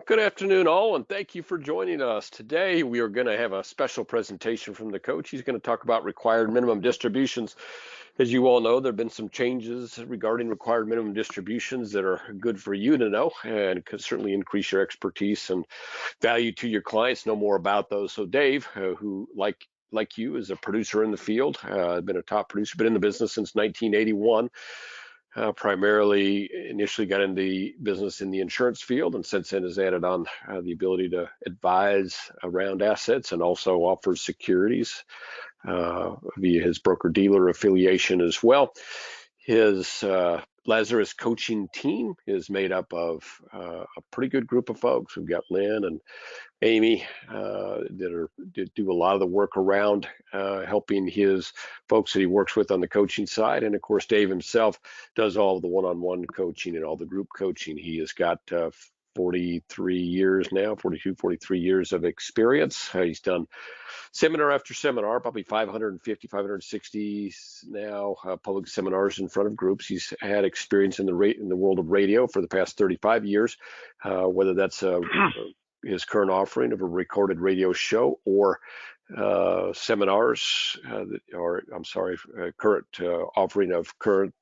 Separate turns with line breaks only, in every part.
Good afternoon, all, and thank you for joining us. Today, we are going to have a special presentation from the coach. He's going to talk about required minimum distributions. As you all know, there have been some changes regarding required minimum distributions that are good for you to know and could certainly increase your expertise and value to your clients. Know more about those. So, Dave, who like you, is a producer in the field, been a top producer, been in the business since 1981. Primarily initially got in the business in the insurance field, and since then has added on the ability to advise around assets and also offers securities via his broker-dealer affiliation as well. His Lazarus coaching team is made up of a pretty good group of folks. We've got Lynn and Amy that do a lot of the work around helping his folks that he works with on the coaching side. And of course, Dave himself does all of the one-on-one coaching and all the group coaching. He has got 43 years now, 42, 43 years of experience. He's done seminar after seminar, probably 550, 560 now, public seminars in front of groups. He's had experience in the world of radio for the past 35 years, whether that's his current offering of a recorded radio show or seminars, current offering of current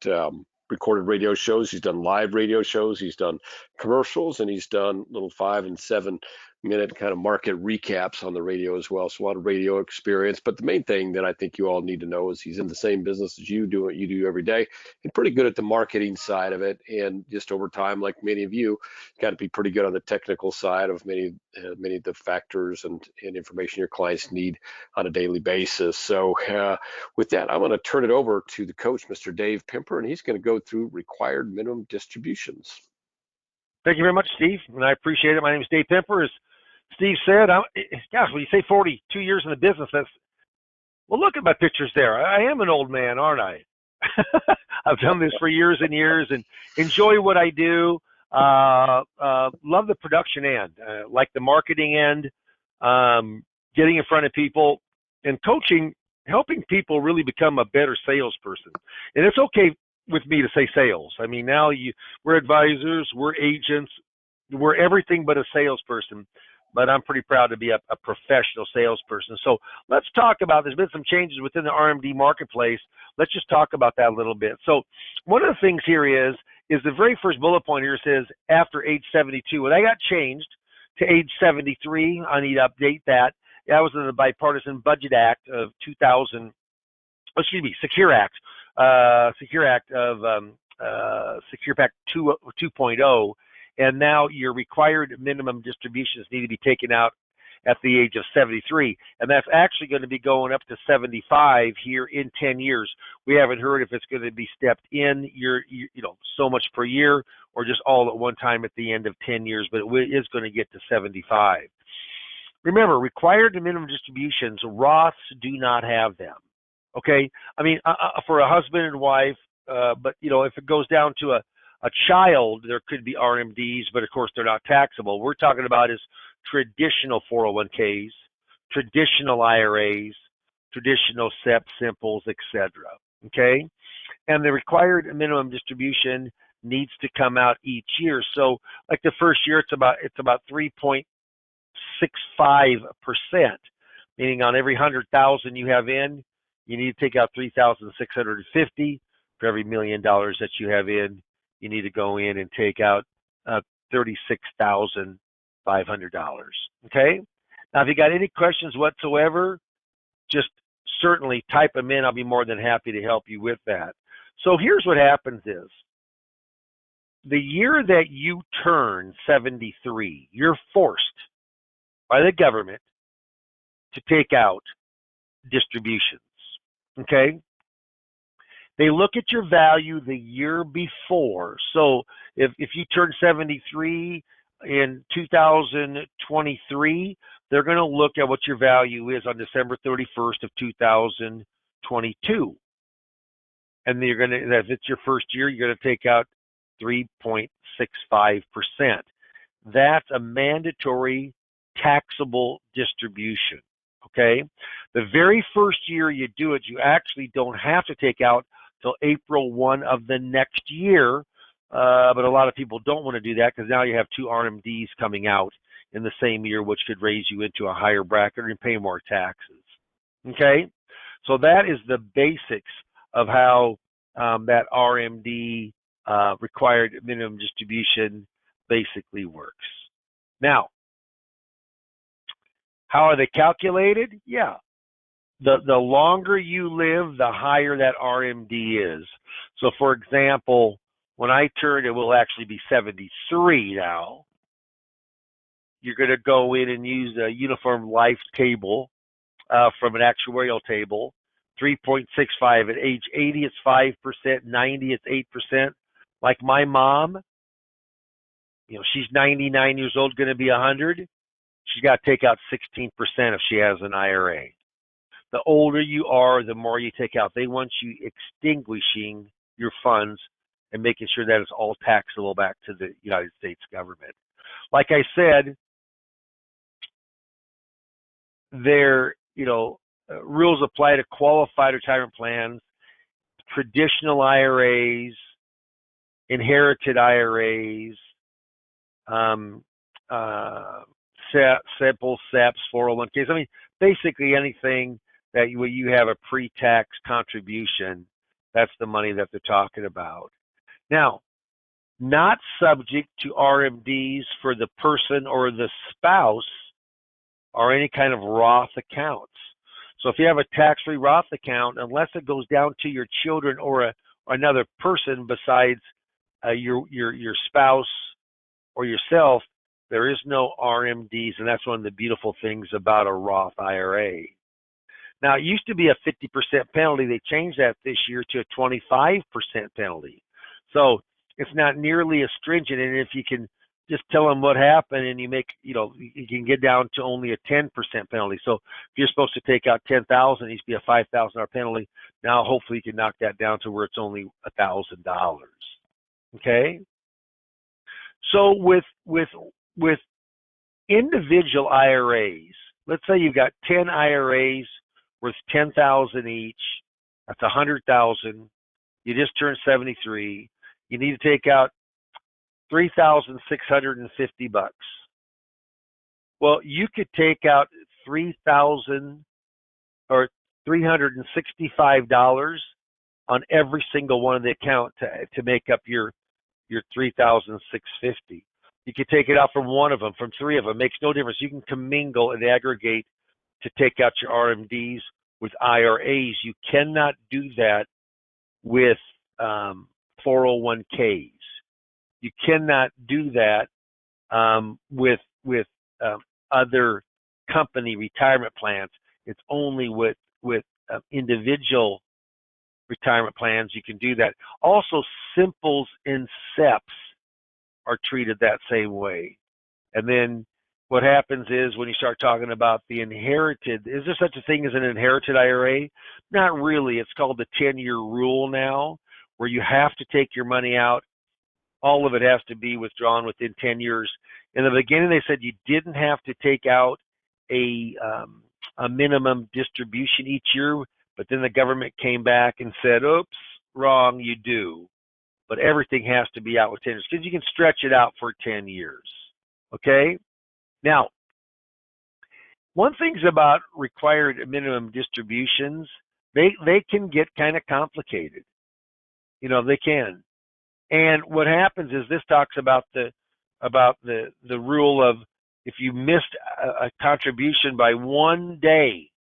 recorded radio shows. He's done live radio shows, he's done commercials, and he's done little 5 and 7 minute kind of market recaps on the radio as well. So a lot of radio experience. But the main thing that I think you all need to know is he's in the same business as you do, what you do every day, and pretty good at the marketing side of it. And just over time, like many of you, got to be pretty good on the technical side of many of the factors and information your clients need on a daily basis. So with that, I'm going to turn it over to the coach, Mr. Dave Pimper, and he's going to go through required minimum distributions.
Thank you very much, Steve, and I appreciate it. My name is Dave Pimper. As Steve said, gosh, when you say 42 years in the business, well, look at my pictures there. I am an old man, aren't I? I've done this for years and years and enjoy what I do. Love the production end, like the marketing end, getting in front of people and coaching, helping people really become a better salesperson. And it's okay with me to say sales. I mean, now we're advisors, we're agents, we're everything but a salesperson. But I'm pretty proud to be a professional salesperson. So let's talk about, there's been some changes within the RMD marketplace. Let's just talk about that a little bit. So one of the things here is the very first bullet point here says after age 72. Well, that got changed to age 73. I need to update that. That was in the Bipartisan Budget Act of 2000, Secure Act. Secure Act of Secure Act 2.0. And now your required minimum distributions need to be taken out at the age of 73. And that's actually going to be going up to 75 here in 10 years. We haven't heard if it's going to be stepped in so much per year or just all at one time at the end of 10 years, but it is going to get to 75. Remember, required minimum distributions, Roths do not have them. Okay? I mean, for a husband and wife, but, if it goes down to a child, there could be RMDs, but of course they're not taxable. We're talking about is traditional 401ks, traditional IRAs, traditional SEP simples, etc. Okay, and the required minimum distribution needs to come out each year. So, like the first year, it's about 3.65%, meaning on every 100,000 you have in, you need to take out 3,650 for every $1 million that you have in. You need to go in and take out $36,500. Okay? Now, if you got any questions whatsoever, just certainly type them in. I'll be more than happy to help you with that. So here's what happens is, the year that you turn 73, you're forced by the government to take out distributions. Okay? They look at your value the year before. So if you turn 73 in 2023, they're going to look at what your value is on December 31st of 2022. And then if it's your first year, you're going to take out 3.65%. That's a mandatory taxable distribution. Okay? The very first year you do it, you actually don't have to take out till April 1 of the next year, but a lot of people don't want to do that because now you have two RMDs coming out in the same year, which could raise you into a higher bracket and pay more taxes. Okay, so that is the basics of how that RMD required minimum distribution basically works. Now, how are they calculated? Yeah, the longer you live, the higher that RMD is. So, for example, when I turn, it will actually be 73 now. You're going to go in and use a uniform life table from an actuarial table. 3.65 at age 80, it's 5%. 90, it's 8%. Like my mom, she's 99 years old, going to be 100. She's got to take out 16% if she has an IRA. The older you are, the more you take out. They want you extinguishing your funds and making sure that it's all taxable back to the United States government. Like I said, their rules apply to qualified retirement plans, traditional IRAs, inherited IRAs, simple SEPs, 401ks. I mean, basically anything that you have a pre-tax contribution, that's the money that they're talking about. Now, not subject to RMDs for the person or the spouse or any kind of Roth accounts. So if you have a tax-free Roth account, unless it goes down to your children or another person besides your spouse or yourself, there is no RMDs, and that's one of the beautiful things about a Roth IRA. Now, it used to be a 50% penalty. They changed that this year to a 25% penalty. So it's not nearly as stringent, and if you can just tell them what happened and you you can get down to only a 10% penalty. So if you're supposed to take out $10,000, it used to be a $5,000 penalty. Now, hopefully you can knock that down to where it's only $1,000. Okay? So with individual IRAs, let's say you've got 10 IRAs worth $10,000 each. That's $100,000. You just turned 73. You need to take out $3,650. Well, you could take out $3,000 or $365 on every single one of the account to make up your $3,650. You could take it out from one of them, from three of them. Makes no difference. You can commingle and aggregate to take out your RMDs with IRAs. You cannot do that with 401ks. You cannot do that with other company retirement plans. It's only with individual retirement plans you can do that. Also, simples and SEPs are treated that same way. And then what happens is when you start talking about the inherited, is there such a thing as an inherited IRA? Not really. It's called the 10-year rule now, where you have to take your money out. All of it has to be withdrawn within 10 years. In the beginning, they said you didn't have to take out a minimum distribution each year, but then the government came back and said, oops, wrong, you do. But everything has to be out with 10 years because you can stretch it out for 10 years. Okay? Now, one thing about required minimum distributions, they can get kind of complicated. They can. And what happens is this talks about the rule of if you missed a contribution by one day,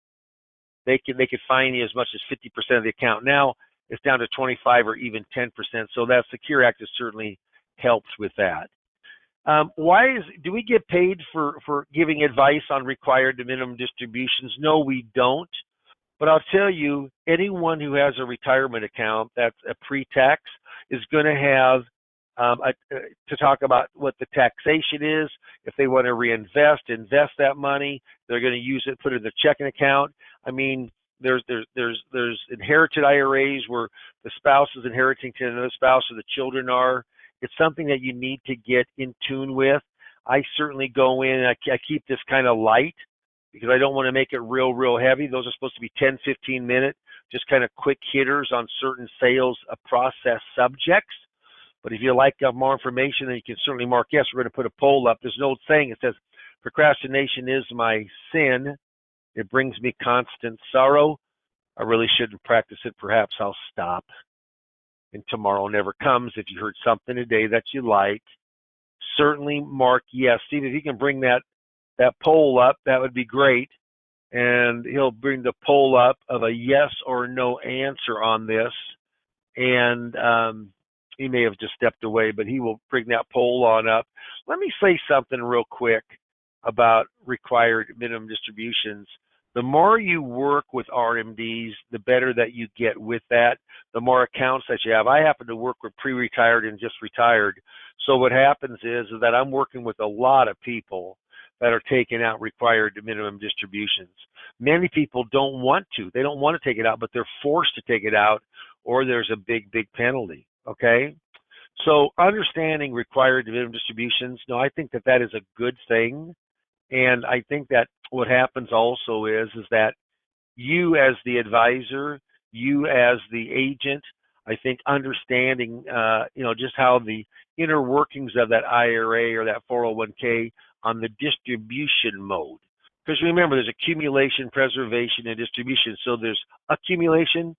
they could fine you as much as 50% of the account. Now it's down to 25 or even 10%. So that Secure Act has certainly helped with that. Do we get paid for giving advice on required minimum distributions? No, we don't. But I'll tell you, anyone who has a retirement account that's a pre-tax is going to have to talk about what the taxation is. If they want to invest that money, they're going to use it, put it in their checking account. I mean, there's inherited IRAs where the spouse is inheriting to another spouse or the children are. It's something that you need to get in tune with. I certainly go in and I keep this kind of light because I don't want to make it real heavy. Those are supposed to be 10, 15 minute, just kind of quick hitters on certain sales process subjects. But if you like more information, then you can certainly mark yes. We're going to put a poll up. There's an old saying. It says, procrastination is my sin. It brings me constant sorrow. I really shouldn't practice it. Perhaps I'll stop. And tomorrow never comes. If you heard something today that you like, certainly mark yes. Steve, if you can bring that poll up, that would be great. And he'll bring the poll up of a yes or no answer on this. And he may have just stepped away, but he will bring that poll on up. Let me say something real quick about required minimum distributions. The more you work with RMDs, the better that you get with that, the more accounts that you have. I happen to work with pre-retired and just retired. So what happens is that I'm working with a lot of people that are taking out required minimum distributions. Many people don't want to. They don't want to take it out, but they're forced to take it out, or there's a big penalty, okay? So understanding required minimum distributions, no, I think that is a good thing. And I think that what happens also is that you as the advisor, you as the agent, I think understanding, just how the inner workings of that IRA or that 401k on the distribution mode. Because remember, there's accumulation, preservation, and distribution. So there's accumulation,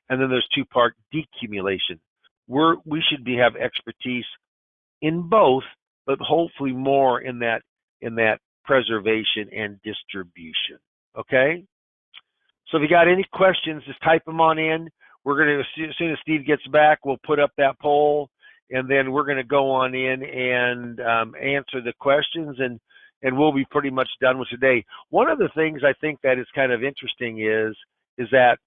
and then there's two-part decumulation. We should have expertise in both, but hopefully more in that preservation and distribution. Okay? So if you got any questions, just type them on in. We're going to, as soon as Steve gets back, we'll put up that poll, and then we're going to go on in and answer the questions, and we'll be pretty much done with today. One of the things I think that is kind of interesting is that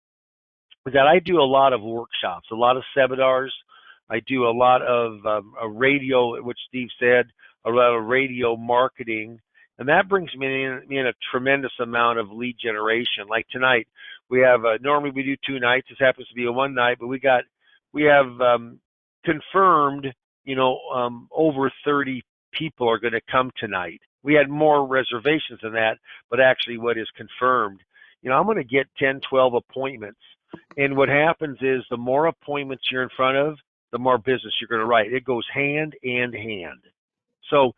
I do a lot of workshops, a lot of seminars. I do a lot of a radio, which Steve said, a lot of radio marketing. And that brings me in a tremendous amount of lead generation. Like tonight, we have normally we do 2 nights. This happens to be a 1 night, but we have confirmed, over 30 people are going to come tonight. We had more reservations than that, but actually what is confirmed, I'm going to get 10, 12 appointments. And what happens is the more appointments you're in front of, the more business you're going to write. It goes hand in hand. So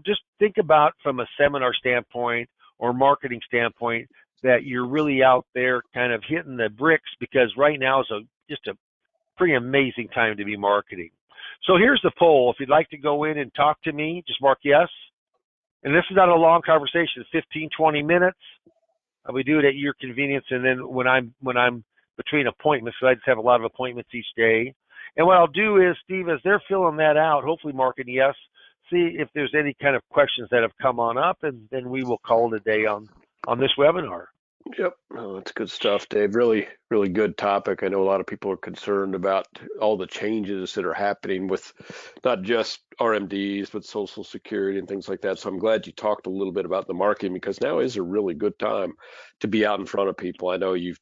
just think about from a seminar standpoint or marketing standpoint that you're really out there kind of hitting the bricks, because right now is just a pretty amazing time to be marketing. So here's the poll. If you'd like to go in and talk to me, just mark yes. And this is not a long conversation, 15, 20 minutes. We do it at your convenience, and then when I'm between appointments, so I just have a lot of appointments each day. And what I'll do is, Steve, as they're filling that out, hopefully marking yes, see if there's any kind of questions that have come on up, and then we will call it a day on this webinar.
Yep. Oh, that's good stuff, Dave. Really, really good topic. I know a lot of people are concerned about all the changes that are happening with not just RMDs, but Social Security and things like that. So I'm glad you talked a little bit about the marketing, because now is a really good time to be out in front of people. I know your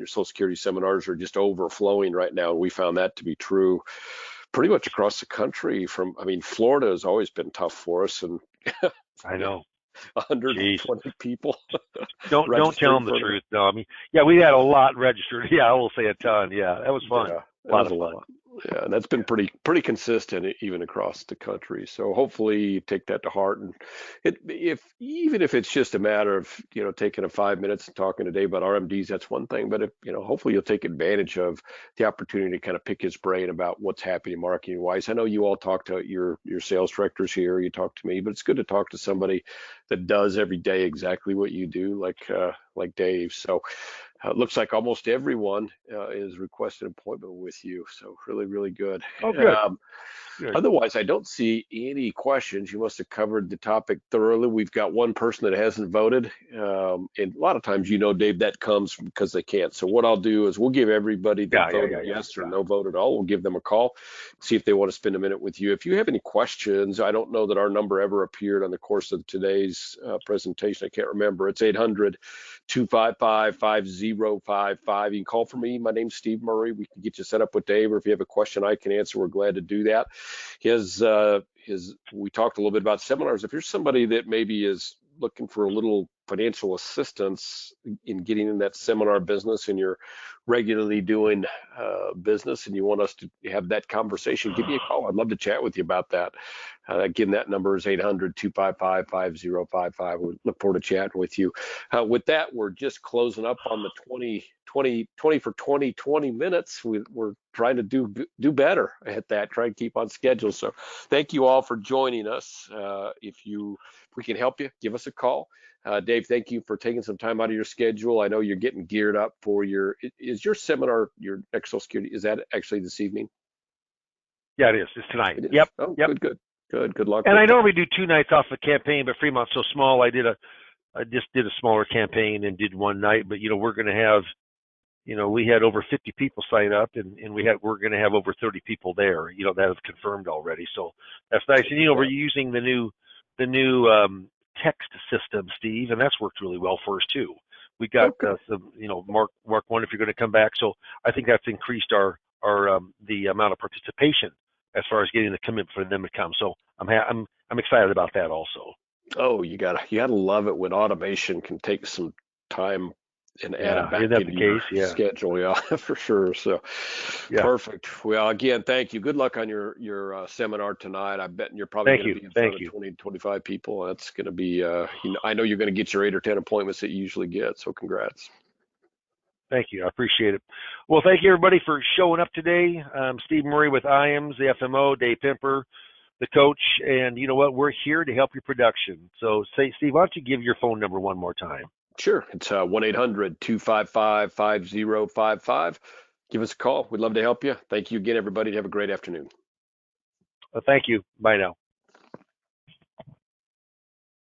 Social Security seminars are just overflowing right now. We found that to be true pretty much across the country. Florida has always been tough for us, and
I know.
120
Jeez.
People.
Don't tell them the truth. No, we had a lot registered. Yeah, I will say a ton. Yeah, that was fun.
Yeah,
a lot of fun.
Yeah, and that's been pretty consistent even across the country. So hopefully you take that to heart, and even if it's just a matter of taking 5 minutes and talking today about RMDs, that's one thing. But if hopefully you'll take advantage of the opportunity to kind of pick his brain about what's happening marketing wise. I know you all talk to your sales directors here, you talk to me, but it's good to talk to somebody that does every day exactly what you do, like Dave. So it looks like almost everyone is requesting an appointment with you. So really, really good.
Oh, good. Good.
Otherwise, I don't see any questions. You must have covered the topic thoroughly. We've got one person that hasn't voted. And a lot of times, Dave, that comes because they can't. So what I'll do is we'll give everybody that voted yes or no vote at all. We'll give them a call, see if they want to spend a minute with you. If you have any questions, I don't know that our number ever appeared on the course of today's presentation. I can't remember. It's 800-255-5055. You can call for me. My name's Steve Murray. We can get you set up with Dave, or if you have a question I can answer, we're glad to do that. We talked a little bit about seminars. If you're somebody that maybe is looking for a little financial assistance in getting in that seminar business and you're regularly doing business and you want us to have that conversation, give me a call. I'd love to chat with you about that. Again, that number is 800-255-5055. We look forward to chatting with you. With that, we're just closing up on the 20 for 20 minutes. We're trying to do better at that, try and keep on schedule. So thank you all for joining us. If we can help you, give us a call. Dave, thank you for taking some time out of your schedule. I know you're getting geared up for is your seminar, your Excel security, is that actually this evening?
Yeah, it is. It's tonight.
It is?
Yep.
Oh,
Yep.
Good luck.
And I normally do 2 nights off the campaign, but Fremont's so small, I just did a smaller campaign and did one night. But we're going to have, we had over 50 people sign up, and we're going to have over 30 people there. That is confirmed already. So that's nice. And we're using the new text system, Steve, and that's worked really well for us too. We got some, Mark one if you're going to come back. So I think that's increased our the amount of participation as far as getting the commitment for them to come. So I'm excited about that also.
Oh, you gotta love it when automation can take some time and add it back into your schedule. Yeah, for sure. So perfect. Well, again, thank you. Good luck on your seminar tonight. I bet you're probably going to be in front of 20, 25 people. That's going to be, I know you're going to get your 8 or 10 appointments that you usually get. So congrats.
Thank you. I appreciate it. Well, thank you everybody for showing up today. Steve Murray with IAMS, the FMO, Dave Pimper, the coach, and you know what? We're here to help your production. So, Steve, why don't you give your phone number one more time?
Sure. It's 1-800-255-5055. Give us a call. We'd love to help you. Thank you again, everybody. Have a great afternoon.
Thank you. Bye now.